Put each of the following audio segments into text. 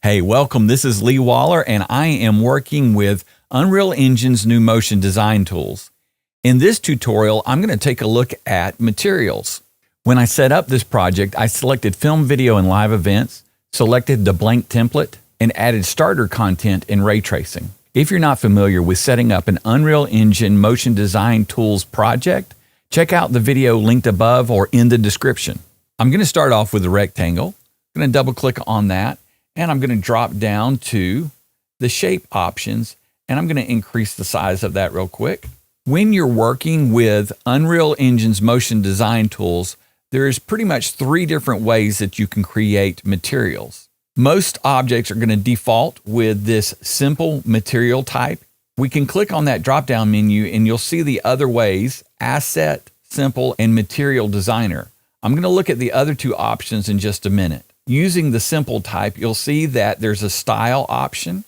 Hey, welcome. This is Lee Waller, and I am working with Unreal Engine's new motion design tools. In this tutorial, I'm going to take a look at materials. When I set up this project, I selected Film, Video, and Live Events, selected the blank template, and added starter content in ray tracing. If you're not familiar with setting up an Unreal Engine motion design tools project, check out the video linked above or in the description. I'm going to start off with a rectangle. I'm going to double click on that, and I'm going to drop down to the shape options, and I'm going to increase the size of that real quick. When you're working with Unreal Engine's motion design tools, there's pretty much 3 different ways that you can create materials. Most objects are going to default with this simple material type. We can click on that drop-down menu and you'll see the other ways: Asset, Simple, and Material Designer. I'm going to look at the other 2 options in just a minute. Using the simple type, you'll see that there's a style option.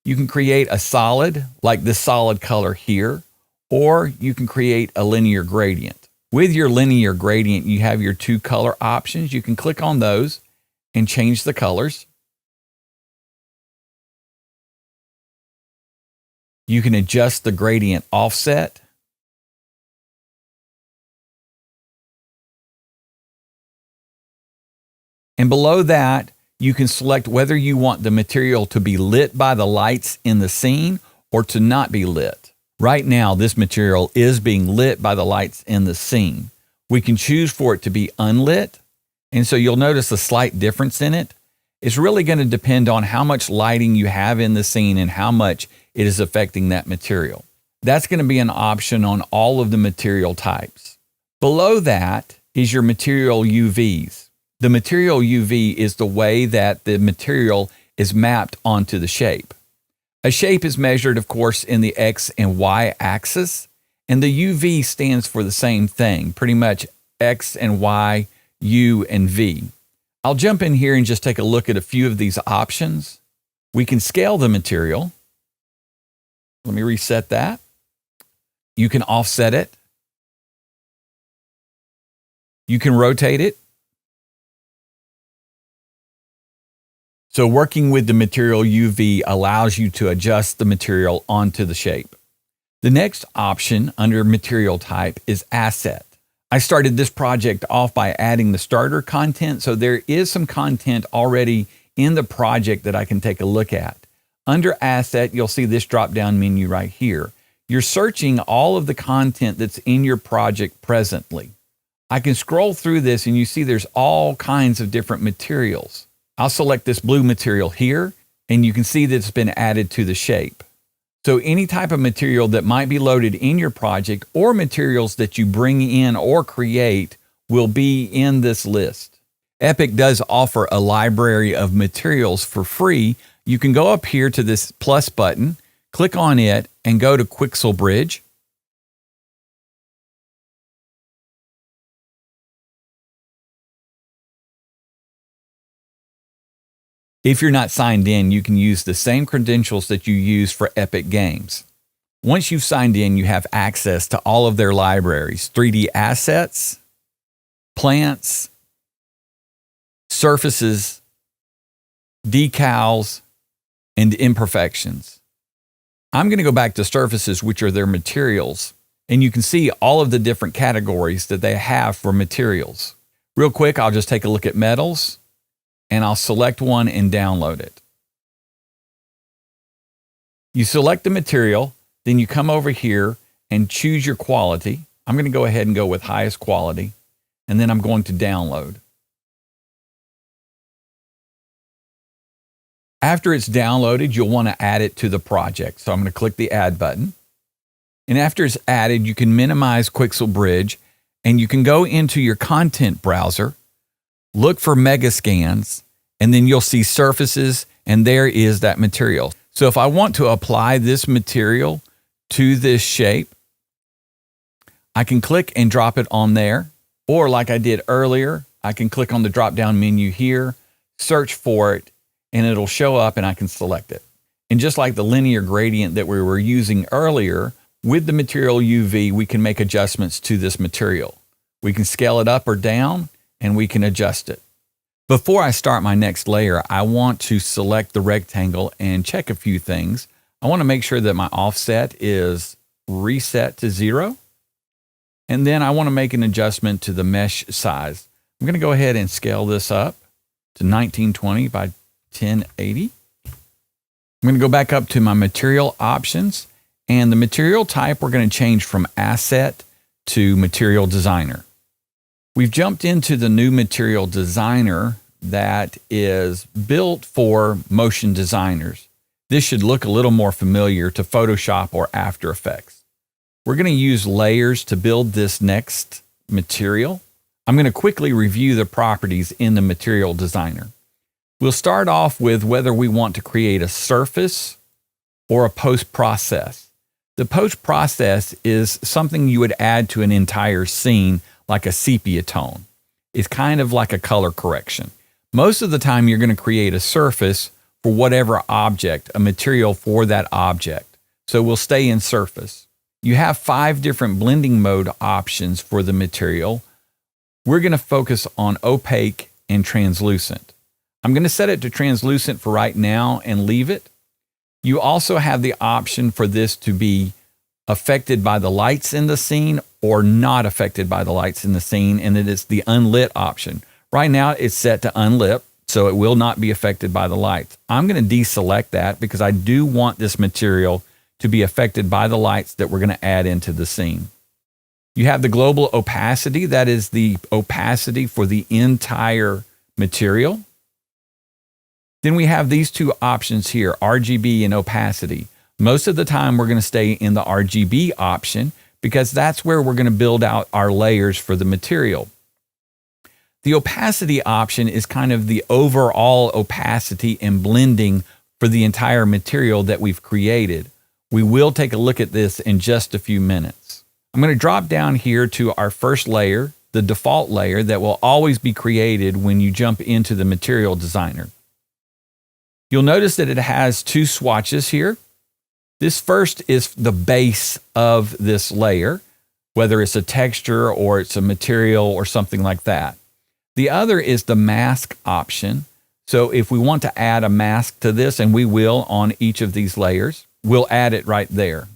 You can create a solid, like this solid color here, or you can create a linear gradient. With your linear gradient, you have your 2 color options. You can click on those and change the colors. You can adjust the gradient offset. And below that, you can select whether you want the material to be lit by the lights in the scene or to not be lit. Right now, this material is being lit by the lights in the scene. We can choose for it to be unlit, and so you'll notice a slight difference in it. It's really going to depend on how much lighting you have in the scene and how much it is affecting that material. That's going to be an option on all of the material types. Below that is your material UVs. The material UV is the way that the material is mapped onto the shape. A shape is measured, of course, in the X and Y axis, and the UV stands for the same thing, pretty much X and Y, U and V. I'll jump in here and just take a look at a few of these options. We can scale the material. Let me reset that. You can offset it. You can rotate it. So working with the material UV allows you to adjust the material onto the shape. The next option under material type is asset. I started this project off by adding the starter content, so there is some content already in the project that I can take a look at. Under asset, you'll see this drop-down menu right here. You're searching all of the content that's in your project presently. I can scroll through this and you see there's all kinds of different materials. I'll select this blue material here, and you can see that it's been added to the shape. So any type of material that might be loaded in your project or materials that you bring in or create will be in this list. Epic does offer a library of materials for free. You can go up here to this plus button, click on it, and go to Quixel Bridge. If you're not signed in, you can use the same credentials that you use for Epic Games. Once you've signed in, you have access to all of their libraries: 3D assets, plants, surfaces, decals, and imperfections. I'm going to go back to surfaces, which are their materials, and you can see all of the different categories that they have for materials. Real quick, I'll just take a look at metals, and I'll select one and download it. You select the material, then you come over here and choose your quality. I'm going to go ahead and go with highest quality, and then I'm going to download. After it's downloaded, you'll want to add it to the project. So I'm going to click the add button. And after it's added, you can minimize Quixel Bridge, and you can go into your content browser, look for Megascans, and then you'll see surfaces, and there is that material. So if I want to apply this material to this shape, I can click and drop it on there. Or like I did earlier, I can click on the drop-down menu here, search for it, and it'll show up and I can select it. And just like the linear gradient that we were using earlier, with the material UV, we can make adjustments to this material. We can scale it up or down, and we can adjust it. Before I start my next layer, I want to select the rectangle and check a few things. I want to make sure that my offset is reset to 0. And then I want to make an adjustment to the mesh size. I'm going to go ahead and scale this up to 1920 by 1080. I'm going to go back up to my material options, and the material type we're going to change from asset to material designer. We've jumped into the new material designer that is built for motion designers. This should look a little more familiar to Photoshop or After Effects. We're going to use layers to build this next material. I'm going to quickly review the properties in the material designer. We'll start off with whether we want to create a surface or a post-process. The post-process is something you would add to an entire scene, like a sepia tone. It's kind of like a color correction. Most of the time, you're going to create a surface for whatever object, a material for that object. So we'll stay in surface. You have 5 different blending mode options for the material. We're going to focus on opaque and translucent. I'm going to set it to translucent for right now and leave it. You also have the option for this to be affected by the lights in the scene or not affected by the lights in the scene, and it is the unlit option. Right now it's set to unlit, so it will not be affected by the lights. I'm going to deselect that because I do want this material to be affected by the lights that we're going to add into the scene. You have the global opacity. That is the opacity for the entire material. Then we have these 2 options here, RGB and opacity. Most of the time we're going to stay in the RGB option because that's where we're going to build out our layers for the material. The opacity option is kind of the overall opacity and blending for the entire material that we've created. We will take a look at this in just a few minutes. I'm going to drop down here to our first layer, the default layer that will always be created when you jump into the material designer. You'll notice that it has 2 swatches here. This first is the base of this layer, whether it's a texture or it's a material or something like that. The other is the mask option. So if we want to add a mask to this, and we will on each of these layers, we'll add it right there.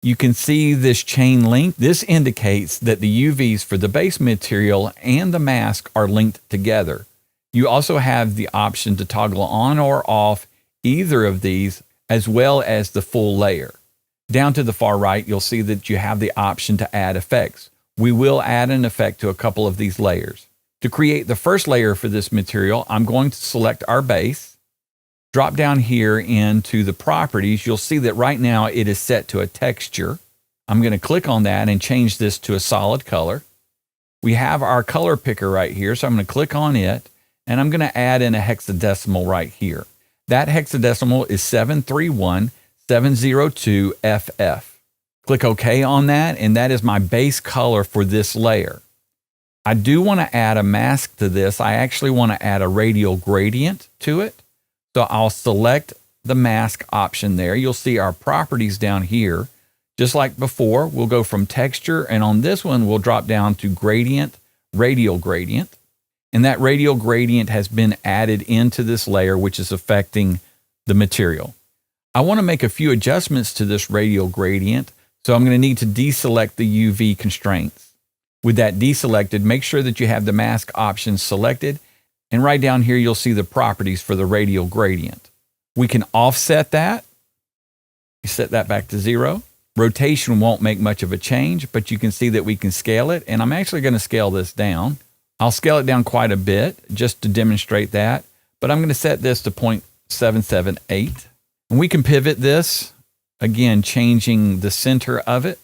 You can see this chain link. This indicates that the UVs for the base material and the mask are linked together. You also have the option to toggle on or off either of these, as well as the full layer. Down to the far right, you'll see that you have the option to add effects. We will add an effect to a couple of these layers. To create the first layer for this material, I'm going to select our base, drop down here into the properties. You'll see that right now it is set to a texture. I'm going to click on that and change this to a solid color. We have our color picker right here, so I'm going to click on it, and I'm going to add in a hexadecimal right here. That hexadecimal is 731702FF. Click OK on that, and that is my base color for this layer. I do want to add a mask to this. I actually want to add a radial gradient to it. So I'll select the mask option there. You'll see our properties down here. Just like before, we'll go from texture, and on this one, we'll drop down to gradient, radial gradient. And that radial gradient has been added into this layer, which is affecting the material. I want to make a few adjustments to this radial gradient, so I'm going to need to deselect the UV constraints. With that deselected, make sure that you have the mask option selected, and right down here, you'll see the properties for the radial gradient. We can offset that. You set that back to 0. Rotation won't make much of a change, but you can see that we can scale it, and I'm actually going to scale this down. I'll scale it down quite a bit just to demonstrate that, but I'm going to set this to 0.778. And we can pivot this, again, changing the center of it.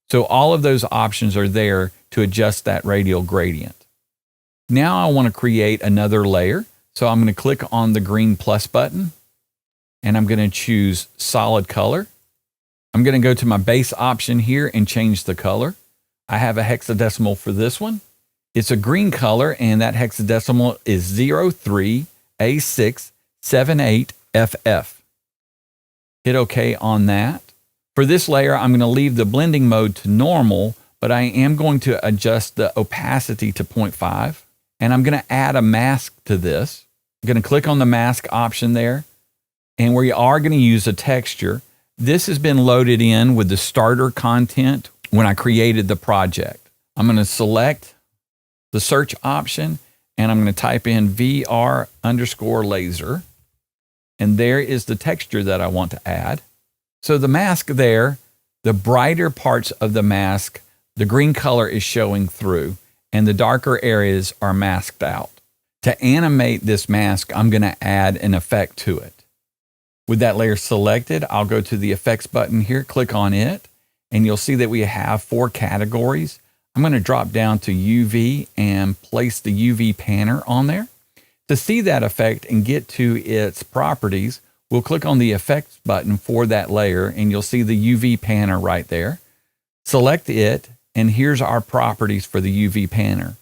So all of those options are there to adjust that radial gradient. Now I want to create another layer. So I'm going to click on the green plus button, and I'm going to choose solid color. I'm going to go to my base option here and change the color. I have a hexadecimal for this one. It's a green color, and that hexadecimal is 03A678FF. Hit OK on that. For this layer, I'm going to leave the blending mode to normal, but I am going to adjust the opacity to 0.5. and I'm going to add a mask to this. I'm going to click on the mask option there, and we are going to use a texture. This has been loaded in with the starter content when I created the project. I'm going to select the search option, and I'm going to type in VR_laser, and there is the texture that I want to add. So the mask there, the brighter parts of the mask, the green color is showing through, and the darker areas are masked out. To animate this mask, I'm going to add an effect to it. With that layer selected, I'll go to the effects button here, click on it, and you'll see that we have 4 categories. I'm going to drop down to UV and place the UV panner on there. To see that effect and get to its properties, we'll click on the effects button for that layer, and you'll see the UV panner right there. Select it, and here's our properties for the UV panner.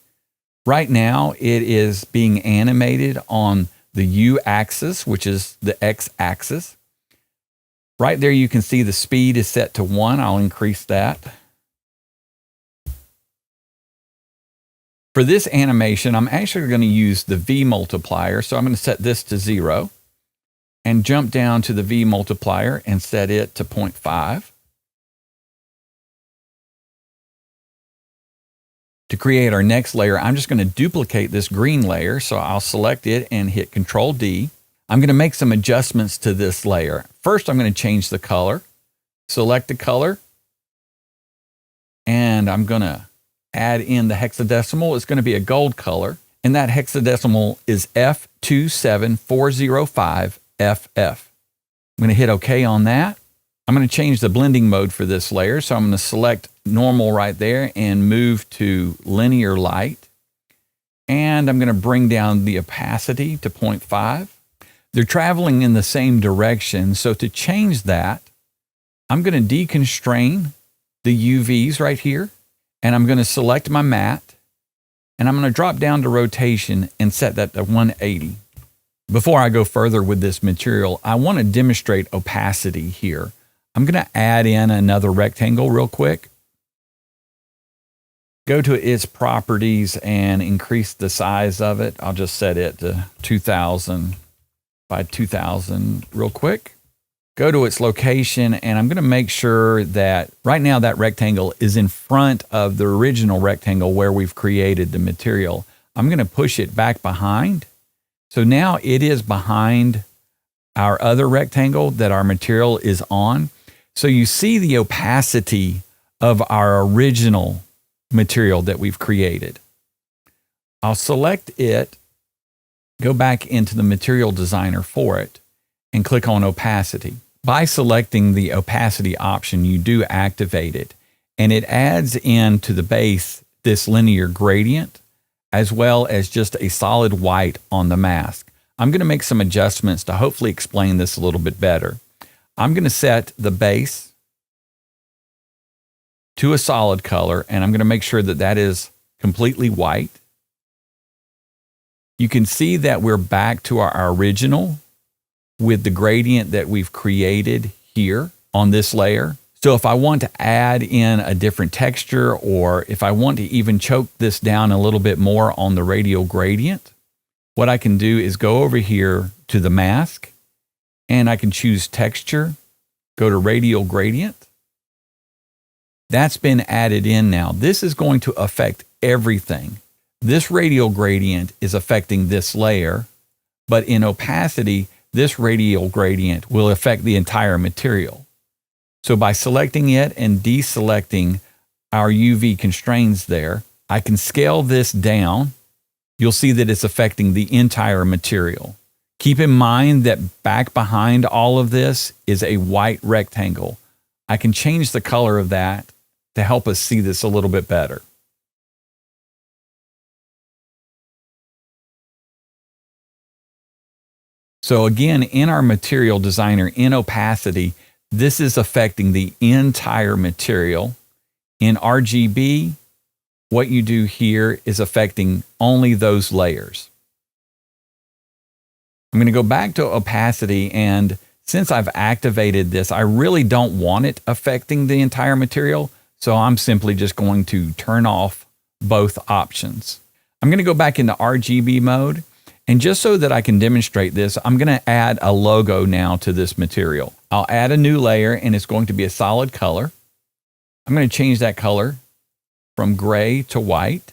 Right now, it is being animated on the U axis, which is the X axis. Right there, you can see the speed is set to 1. I'll increase that. For this animation, I'm actually going to use the V multiplier. So I'm going to set this to 0 and jump down to the V multiplier and set it to 0.5. To create our next layer, I'm just going to duplicate this green layer. So I'll select it and hit Control D. I'm going to make some adjustments to this layer. First, I'm going to change the color. Select the color, and I'm going to add in the hexadecimal. It's going to be a gold color, and that hexadecimal is F27405FF. I'm going to hit OK on that. I'm going to change the blending mode for this layer, so I'm going to select normal right there and move to linear light, and I'm going to bring down the opacity to 0.5. They're traveling in the same direction, so to change that, I'm going to deconstrain the UVs right here, and I'm going to select my matte, and I'm going to drop down to rotation and set that to 180. Before I go further with this material, I want to demonstrate opacity here. I'm going to add in another rectangle real quick. Go to its properties and increase the size of it. I'll just set it to 2000 by 2000 real quick. Go to its location, and I'm going to make sure that right now that rectangle is in front of the original rectangle where we've created the material. I'm going to push it back behind. So now it is behind our other rectangle that our material is on. So you see the opacity of our original material that we've created. I'll select it, go back into the material designer for it, and click on opacity. By selecting the opacity option, you do activate it, and it adds into the base this linear gradient, as well as just a solid white on the mask. I'm going to make some adjustments to hopefully explain this a little bit better. I'm going to set the base to a solid color, and I'm going to make sure that that is completely white. You can see that we're back to our original with the gradient that we've created here on this layer. So if I want to add in a different texture, or if I want to even choke this down a little bit more on the radial gradient, what I can do is go over here to the mask, and I can choose texture, go to radial gradient. That's been added in now. This is going to affect everything. This radial gradient is affecting this layer, but in opacity, this radial gradient will affect the entire material. So by selecting it and deselecting our UV constraints there, I can scale this down. You'll see that it's affecting the entire material. Keep in mind that back behind all of this is a white rectangle. I can change the color of that to help us see this a little bit better. So again, in our material designer, in opacity, this is affecting the entire material. In RGB, what you do here is affecting only those layers. I'm going to go back to opacity, and since I've activated this, I really don't want it affecting the entire material, so I'm simply just going to turn off both options. I'm going to go back into RGB mode. And just so that I can demonstrate this, I'm going to add a logo now to this material. I'll add a new layer, and it's going to be a solid color. I'm going to change that color from gray to white.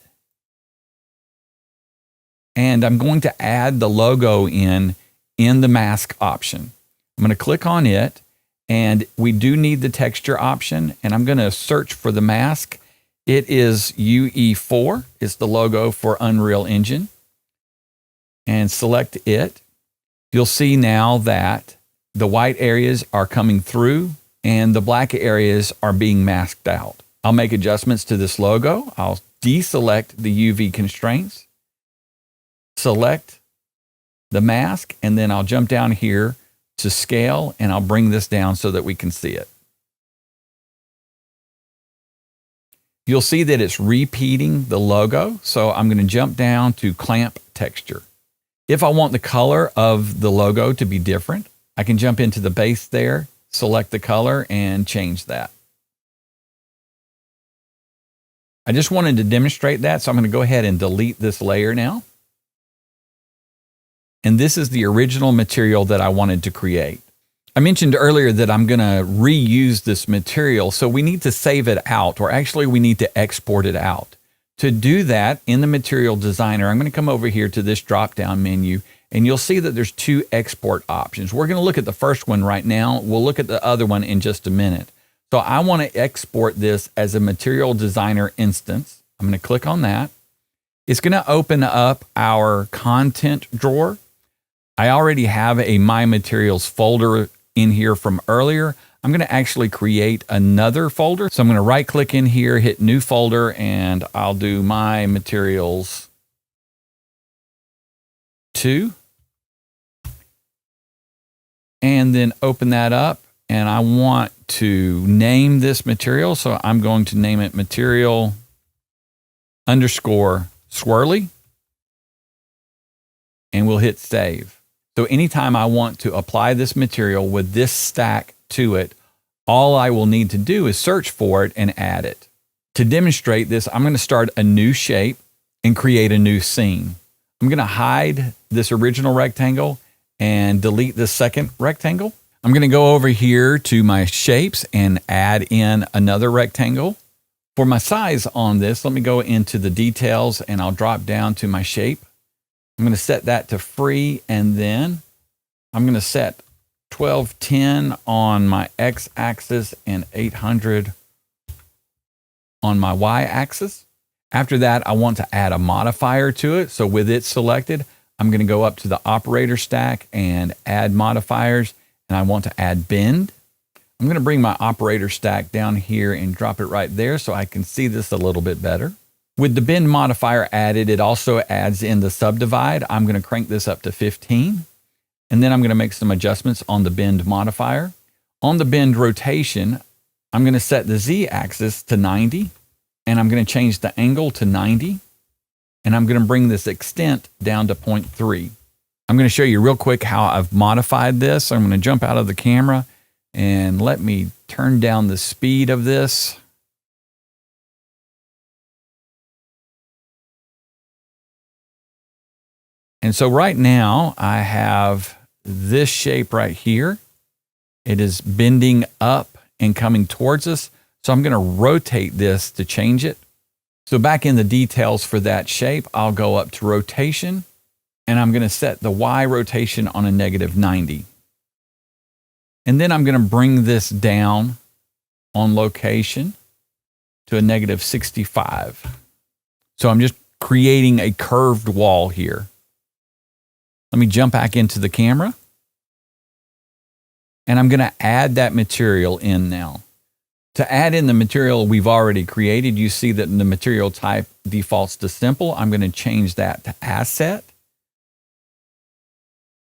And I'm going to add the logo in the mask option. I'm going to click on it, and we do need the texture option, and I'm going to search for the mask. It is UE4. It's the logo for Unreal Engine. And select it. You'll see now that the white areas are coming through and the black areas are being masked out. I'll make adjustments to this logo. I'll deselect the UV constraints, select the mask, and then I'll jump down here to scale, and I'll bring this down so that we can see it. You'll see that it's repeating the logo, so I'm going to jump down to clamp texture. If I want the color of the logo to be different, I can jump into the base there, select the color, and change that. I just wanted to demonstrate that, so I'm going to go ahead and delete this layer now. And this is the original material that I wanted to create. I mentioned earlier that I'm going to reuse this material, so we need to save it out, or actually we need to export it out. To do that, in the Material Designer, I'm going to come over here to this drop-down menu, and you'll see that there's two export options. We're going to look at the first one right now. We'll look at the other one in just a minute. So I want to export this as a Material Designer instance. I'm going to click on that. It's going to open up our content drawer. I already have a My Materials folder in here from earlier. I'm going to actually create another folder. So I'm going to right click in here, hit new folder, and I'll do My Materials 2. And then open that up. And I want to name this material. So I'm going to name it Material _ Swirly. And we'll hit save. So anytime I want to apply this material with this stack to it, all I will need to do is search for it and add it. To demonstrate this, I'm going to start a new shape and create a new scene. I'm going to hide this original rectangle and delete the second rectangle. I'm going to go over here to my shapes and add in another rectangle. For my size on this, let me go into the details and I'll drop down to my shape. I'm going to set that to free, and then I'm going to set 1210 on my x-axis and 800 on my y-axis. After that, I want to add a modifier to it. So with it selected, I'm going to go up to the operator stack and add modifiers, and I want to add bend. I'm going to bring my operator stack down here and drop it right there so I can see this a little bit better. With the bend modifier added, it also adds in the subdivide. I'm going to crank this up to 15. And then I'm going to make some adjustments on the bend modifier. On the bend rotation, I'm going to set the z-axis to 90. And I'm going to change the angle to 90. And I'm going to bring this extent down to 0.3. I'm going to show you real quick how I've modified this. I'm going to jump out of the camera and let me turn down the speed of this. And so right now I have this shape right here. It is bending up and coming towards us. So I'm going to rotate this to change it. So back in the details for that shape, I'll go up to rotation, and I'm going to set the Y rotation on a -90. And then I'm going to bring this down on location to a -65. So I'm just creating a curved wall here. Let me jump back into the camera. And I'm going to add that material in now. To add in the material we've already created, you see that the material type defaults to simple. I'm going to change that to asset.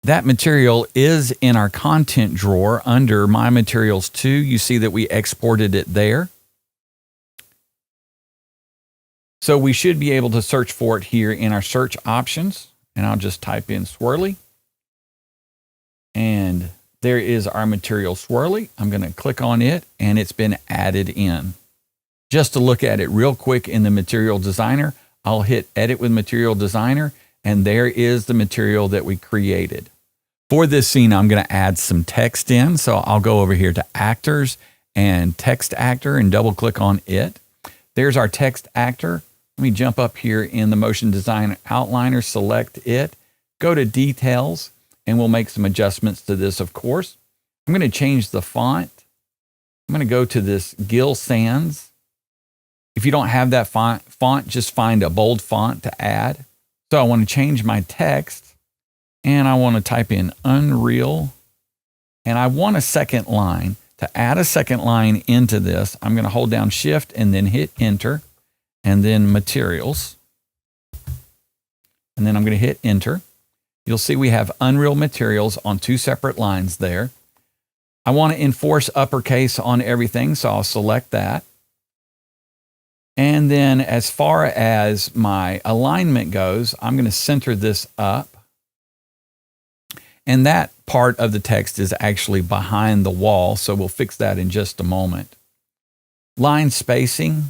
That material is in our content drawer under My Materials 2. You see that we exported it there. So we should be able to search for it here in our search options. And I'll just type in swirly. And there is our material swirly. I'm going to click on it, and it's been added in. Just to look at it real quick in the Material Designer, I'll hit Edit with Material Designer, and there is the material that we created. For this scene, I'm going to add some text in. So I'll go over here to Actors and Text Actor and double click on it. There's our text actor. Let me jump up here in the Motion Design Outliner, select it, go to Details, and we'll make some adjustments to this, of course. I'm going to change the font. I'm going to go to this Gill Sans. If you don't have that font, just find a bold font to add. So I want to change my text, and I want to type in Unreal, and I want a second line. To add a second line into this, I'm going to hold down Shift and then hit Enter, and then Materials. And then I'm going to hit Enter. You'll see we have Unreal Materials on 2 separate lines there. I want to enforce uppercase on everything, so I'll select that. And then as far as my alignment goes, I'm going to center this up. And that part of the text is actually behind the wall, so we'll fix that in just a moment. Line spacing,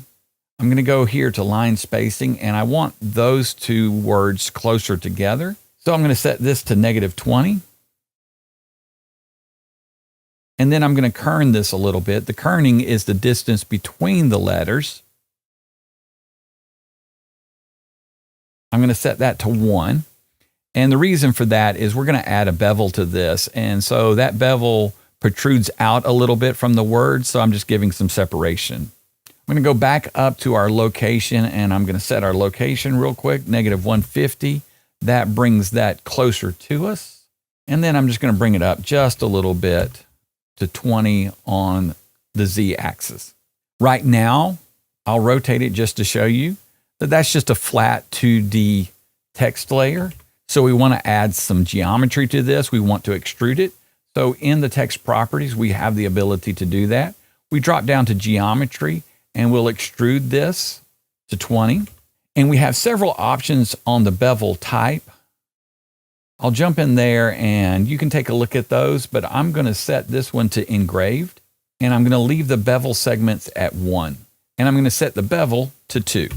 I'm going to go here to line spacing, and I want those 2 words closer together. So I'm going to set this to -20. And then I'm going to kern this a little bit. The kerning is the distance between the letters. I'm going to set that to 1. And the reason for that is we're going to add a bevel to this. And so that bevel protrudes out a little bit from the word. So I'm just giving some separation. I'm going to go back up to our location, and I'm going to set our location real quick, -150. That brings that closer to us. And then I'm just going to bring it up just a little bit to 20 on the Z axis. Right now, I'll rotate it just to show you that that's just a flat 2D text layer. So we want to add some geometry to this. We want to extrude it. So in the text properties, we have the ability to do that. We drop down to geometry, and we'll extrude this to 20. And we have several options on the bevel type. I'll jump in there and you can take a look at those, but I'm going to set this one to engraved, and I'm going to leave the bevel segments at 1. And I'm going to set the bevel to 2.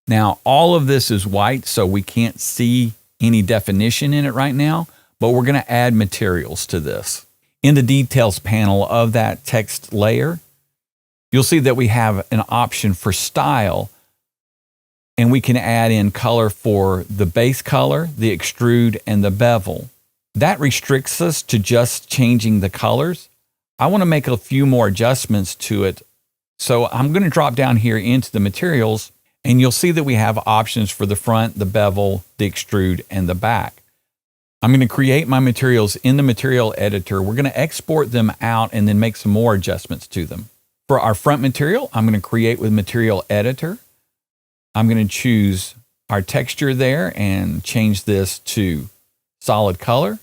Now, all of this is white, so we can't see any definition in it right now, but we're going to add materials to this. In the details panel of that text layer, you'll see that we have an option for style, and we can add in color for the base color, the extrude, and the bevel. That restricts us to just changing the colors. I want to make a few more adjustments to it. So I'm going to drop down here into the materials, and you'll see that we have options for the front, the bevel, the extrude, and the back. I'm going to create my materials in the material editor. We're going to export them out and then make some more adjustments to them. For our front material, I'm going to create with material editor. I'm going to choose our texture there and change this to solid color.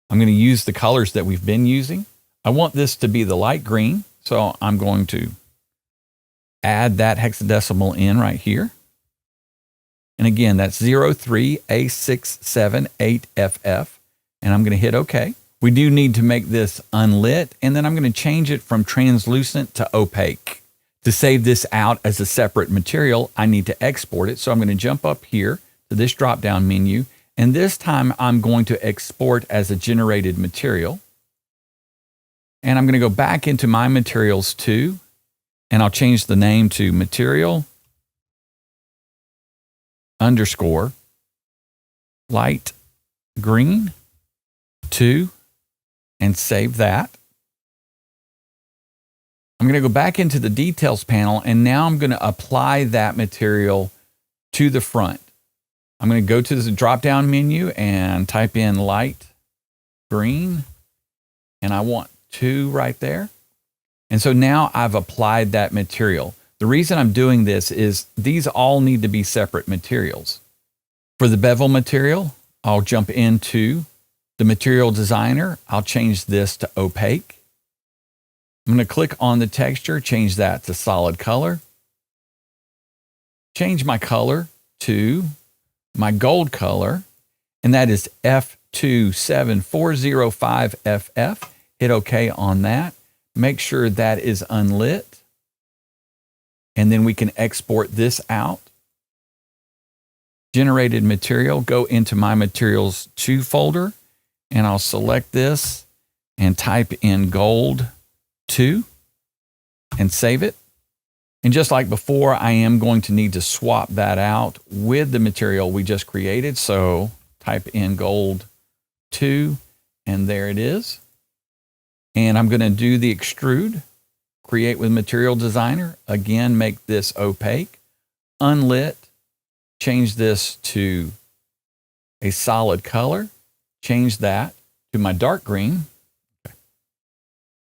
I'm going to use the colors that we've been using. I want this to be the light green, so I'm going to add that hexadecimal in right here. And again, that's 03A678FF, and I'm going to hit OK. We do need to make this unlit, and then I'm going to change it from translucent to opaque. To save this out as a separate material, I need to export it. So I'm going to jump up here to this drop-down menu, and this time I'm going to export as a generated material. And I'm going to go back into my materials too, and I'll change the name to material _ light green 2, and save that. I'm going to go back into the details panel, and now I'm going to apply that material to the front. I'm going to go to the drop-down menu and type in light green, and I want 2 right there. And so now I've applied that material. The reason I'm doing this is these all need to be separate materials. For the bevel material, I'll jump into the material designer. I'll change this to opaque. I'm going to click on the texture, change that to solid color. Change my color to my gold color, and that is F27405FF. Hit OK on that. Make sure that is unlit. And then we can export this out. generated material, go into my materials 2 folder, and I'll select this and type in gold 2 and save it. And just like before, I am going to need to swap that out with the material we just created. So type in gold 2, and there it is. And I'm going to do the extrude, create with Material Designer. Again, make this opaque, unlit, change this to a solid color, change that to my dark green,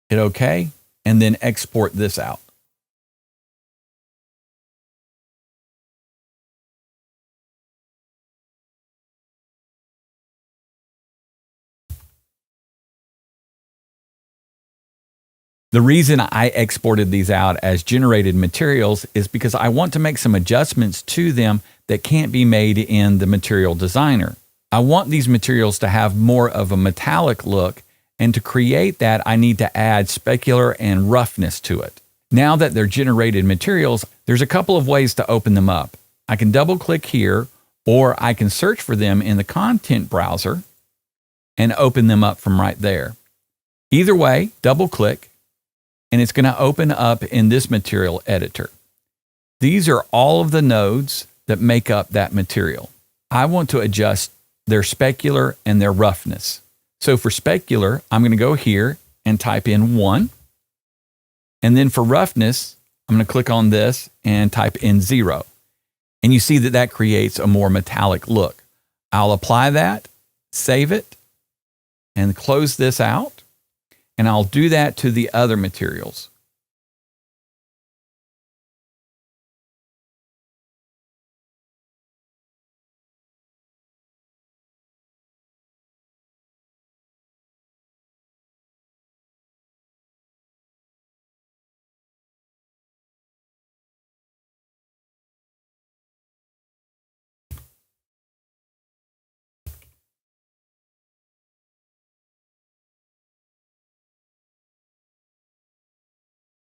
hit OK, and then export this out. The reason I exported these out as generated materials is because I want to make some adjustments to them that can't be made in the Material Designer. I want these materials to have more of a metallic look, and to create that, I need to add specular and roughness to it. Now that they're generated materials, there's a couple of ways to open them up. I can double click here, or I can search for them in the content browser and open them up from right there. Either way, double click, and it's going to open up in this material editor. These are all of the nodes that make up that material. I want to adjust their specular and their roughness. So for specular, I'm going to go here and type in 1. And then for roughness, I'm going to click on this and type in 0. And you see that that creates a more metallic look. I'll apply that, save it, and close this out. And I'll do that to the other materials.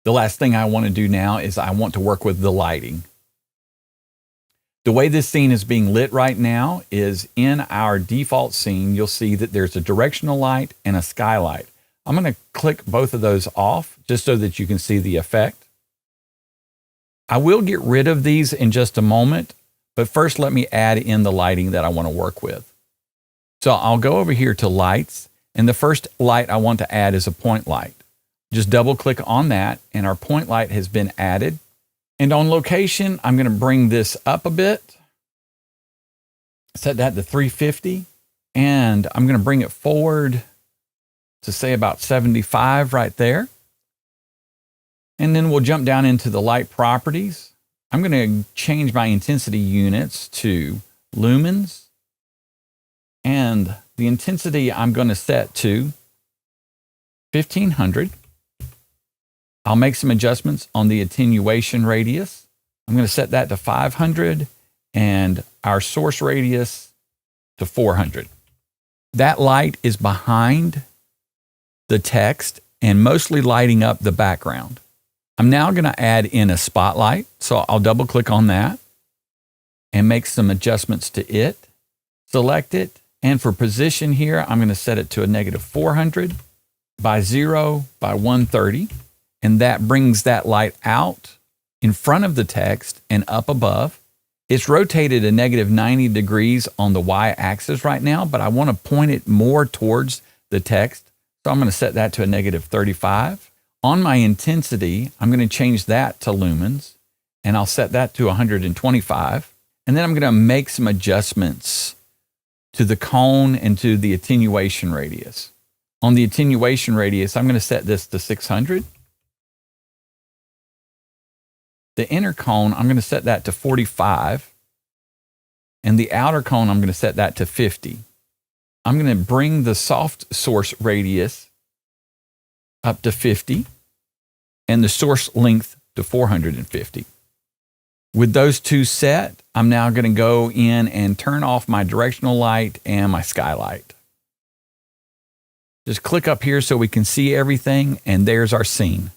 The last thing I want to do now is I want to work with the lighting. The way this scene is being lit right now is in our default scene, you'll see that there's a directional light and a skylight. I'm going to click both of those off just so that you can see the effect. I will get rid of these in just a moment, but first let me add in the lighting that I want to work with. So I'll go over here to lights, and the first light I want to add is a point light. Just double click on that and our point light has been added. And on location, I'm going to bring this up a bit, set that to 350, and I'm going to bring it forward to say about 75 right there. And then we'll jump down into the light properties. I'm going to change my intensity units to lumens, and the intensity I'm going to set to 1500. I'll make some adjustments on the attenuation radius. I'm going to set that to 500 and our source radius to 400. That light is behind the text and mostly lighting up the background. I'm now going to add in a spotlight. So I'll double click on that and make some adjustments to it. Select it. And for position here, I'm going to set it to a -400 by 0 by 130. And that brings that light out in front of the text and up above. It's rotated a -90 degrees on the y-axis right now, but I want to point it more towards the text. So I'm going to set that to a -35. On my intensity, I'm going to change that to lumens, and I'll set that to 125. And then I'm going to make some adjustments to the cone and to the attenuation radius. On the attenuation radius, I'm going to set this to 600. The inner cone, I'm going to set that to 45. And the outer cone, I'm going to set that to 50. I'm going to bring the soft source radius up to 50 and the source length to 450. With those two set, I'm now going to go in and turn off my directional light and my skylight. Just click up here so we can see everything, and there's our scene.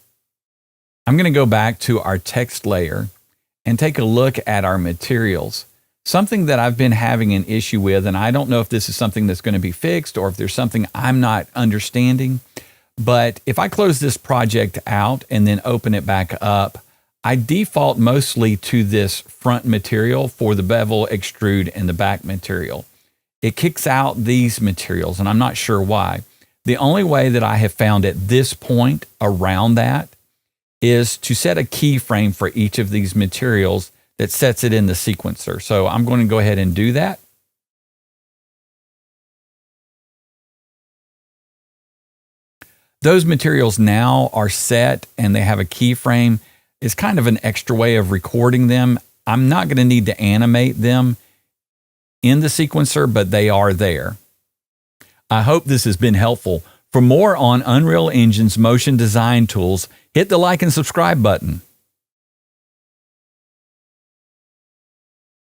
I'm going to go back to our text layer and take a look at our materials. something that I've been having an issue with, and I don't know if this is something that's going to be fixed or if there's something I'm not understanding, but if I close this project out and then open it back up, I default mostly to this front material for the bevel, extrude, and the back material. It kicks out these materials, and I'm not sure why. The only way that I have found at this point around that is to set a keyframe for each of these materials that sets it in the sequencer. So I'm going to go ahead and do that. Those materials now are set and they have a keyframe. It's kind of an extra way of recording them. I'm not going to need to animate them in the sequencer, but they are there. I hope this has been helpful. For more on Unreal Engine's motion design tools, hit the like and subscribe button.